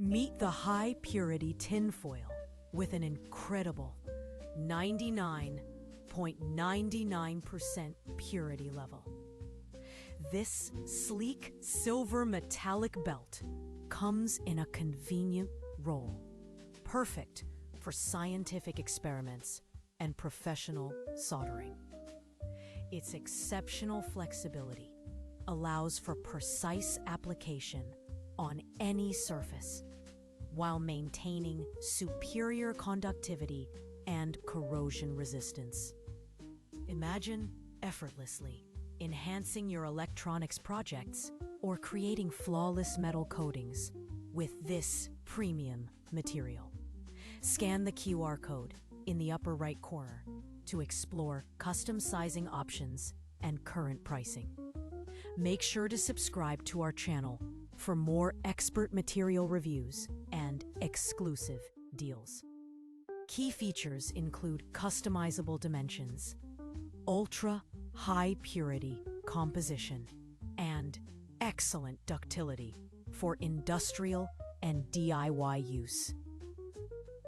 Meet the high-purity tinfoil with an incredible 99.99% purity level. This sleek silver metallic belt comes in a convenient roll, perfect for scientific experiments and professional soldering. Its exceptional flexibility allows for precise application on any surface while maintaining superior conductivity and corrosion resistance. Imagine effortlessly enhancing your electronics projects or creating flawless metal coatings with this premium material. Scan the QR code in the upper right corner to explore custom sizing options and current pricing. Make sure to subscribe to our channel for more expert material reviews and exclusive deals. Key features include customizable dimensions, ultra-high purity composition, and excellent ductility for industrial and DIY use.